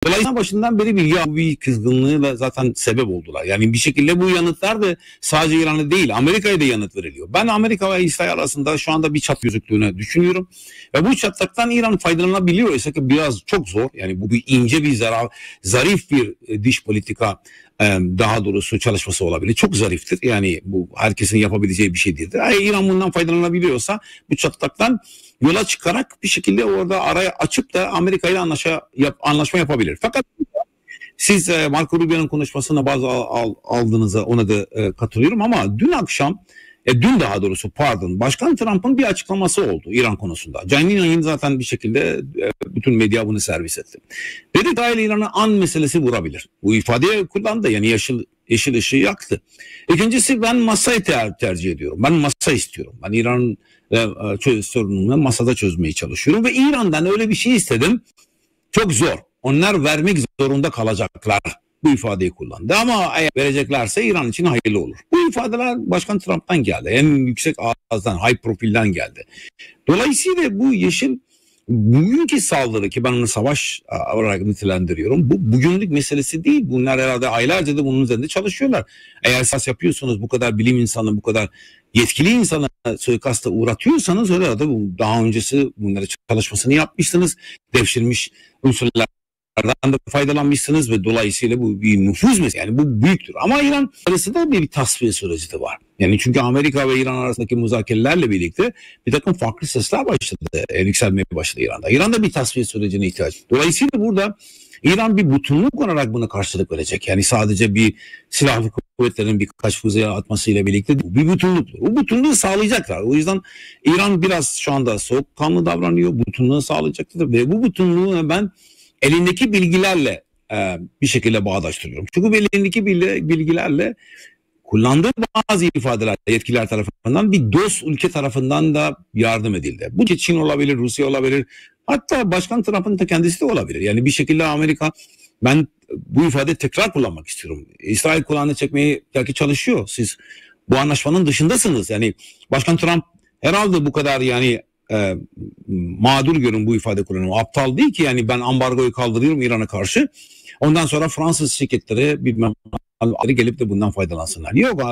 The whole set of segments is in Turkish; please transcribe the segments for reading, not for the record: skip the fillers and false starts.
Dolayısıyla başından beri bir kızgınlığı ve zaten sebep oldular. Yani bir şekilde bu yanıtlar da sadece İran'a değil, Amerika'ya da yanıt veriliyor. Ben Amerika ve İsrail arasında şu anda bir çat gözüktüğünü düşünüyorum. Ve bu çatlaktan İran faydalanabiliyor. Oysa ki biraz çok zor. Yani bu bir ince bir zarif bir dış politika, daha doğrusu çalışması olabilir. Çok zariftir. Yani bu herkesin yapabileceği bir şey değildir. Eğer İran bundan faydalanabiliyorsa bu çatlaktan yola çıkarak bir şekilde orada araya açıp da Amerika ile anlaşma yapabilir. Fakat siz Marco Rubio'nun konuşmasına bazı aldığınıza ona da katılıyorum ama dün daha doğrusu Başkan Trump'ın bir açıklaması oldu İran konusunda. Canlı yayın zaten bir şekilde bütün medya bunu servis etti. Dedi İsrail İran'a an meselesi vurabilir. Bu ifadeyi kullandı, yani yeşil ışığı yaktı. İkincisi, ben masayı tercih ediyorum. Ben masa istiyorum. Ben İran'ın sorununu masada çözmeye çalışıyorum ve İran'dan öyle bir şey istedim. Çok zor. Onlar vermek zorunda kalacaklar. Bu ifadeyi kullandı ama eğer vereceklerse İran için hayırlı olur. Bu ifadeler Başkan Trump'tan geldi. En yüksek ağızdan, high profilden geldi. Dolayısıyla bugünkü saldırı, ki ben onu savaş olarak nitelendiriyorum, bu bugünlük meselesi değil. Bunlar herhalde aylarca da bunun üzerinde çalışıyorlar. Eğer esas yapıyorsanız, bu kadar bilim insanı, bu kadar yetkili insanı suikasta uğratıyorsanız herhalde daha öncesi bunları çalışmasını yapmışsınız. Devşirmiş unsurlardan da faydalanmışsınız ve dolayısıyla bu bir nüfuz meselesi. Yani bu büyüktür. Ama İran arasında bir tasfiye süreci de var. Yani çünkü Amerika ve İran arasındaki müzakerelerle birlikte bir takım farklı sesler başladı. Yükselmeye başladı İran'da. İran'da bir tasfiye sürecine ihtiyaç. Dolayısıyla burada İran bir bütünlük olarak buna karşılık verecek. Yani sadece bir silahlı kuvvetlerin birkaç füzeye atmasıyla birlikte bir bütünlüktür. O bütünlüğü sağlayacaklar. O yüzden İran biraz şu anda soğukkanlı davranıyor. Bütünlüğü sağlayacaktır ve bu bütünlüğü ben elindeki bilgilerle bir şekilde bağdaştırıyorum. Çünkü elindeki bilgilerle kullandığı bazı ifadeler yetkililer tarafından bir dost ülke tarafından da yardım edildi. Bu Çin olabilir, Rusya olabilir, hatta Başkan Trump'ın da kendisi de olabilir. Yani bir şekilde Amerika, ben bu ifadeyi tekrar kullanmak istiyorum. İsrail kulağını çekmeye belki çalışıyor. Siz bu anlaşmanın dışındasınız. Yani Başkan Trump herhalde bu kadar mağdur görün bu ifade kullanımı. Aptal değil ki, yani ben ambargoyu kaldırıyorum İran'a karşı. Ondan sonra Fransız şirketleri bilmem gelip de bundan faydalansınlar. Yok,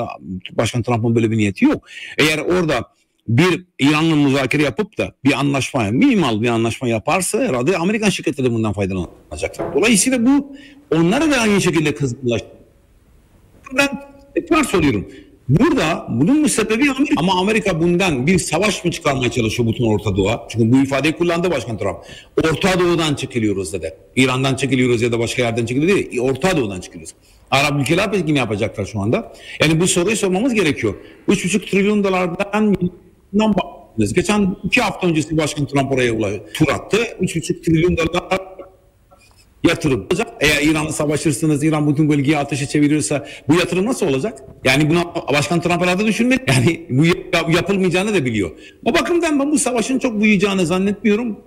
Başkan Trump'ın böyle bir niyeti yok. Eğer orada bir İran'la müzakere yapıp da bir anlaşma, minimal bir anlaşma yaparsa herhalde Amerikan şirketleri bundan faydalanacaklar. Dolayısıyla bu onlara da aynı şekilde kızgınlaştı. Ben tekrar soruyorum. Bunun sebebi Amerika. Ama Amerika bundan bir savaş mı çıkarmaya çalışıyor bütün Orta Doğu'ya? Çünkü bu ifadeyi kullandı Başkan Trump. Orta Doğu'dan çekiliyoruz dedi. İran'dan çekiliyoruz ya da başka yerden çekiliyoruz değil. Orta Doğu'dan çekiliyoruz. Arap ülkeler peki ne yapacaklar şu anda? Yani bu soruyu sormamız gerekiyor. 3,5 trilyon dolardan bahsediyoruz. Geçen 2 hafta öncesi Başkan Trump oraya tur attı. 3,5 trilyon dolar yatırım olacak. Eğer İran'la savaşırsınız, İran bütün bölgeyi ateşe çeviriyorsa bu yatırım nasıl olacak? Yani buna Başkan Trump herhalde düşünmedi. Yani bu yapılmayacağını da biliyor. O bakımdan ben bu savaşın çok büyüyeceğini zannetmiyorum.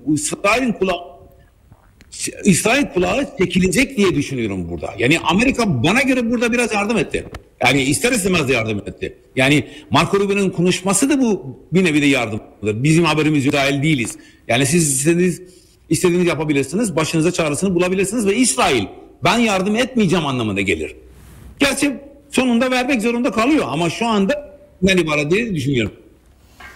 İsrail kulağı çekilecek diye düşünüyorum burada. Yani Amerika bana göre burada biraz yardım etti. Yani ister istemez de yardım etti. Yani Marco Rubio'nun konuşması da bu bir nevi de yardımdır. Bizim haberimiz yok, İsrail değiliz. Yani siz istediğiniz yapabilirsiniz, başınıza çağrısını bulabilirsiniz ve İsrail ben yardım etmeyeceğim anlamına gelir. Gerçi sonunda vermek zorunda kalıyor ama şu anda ben ibaret diye düşünüyorum.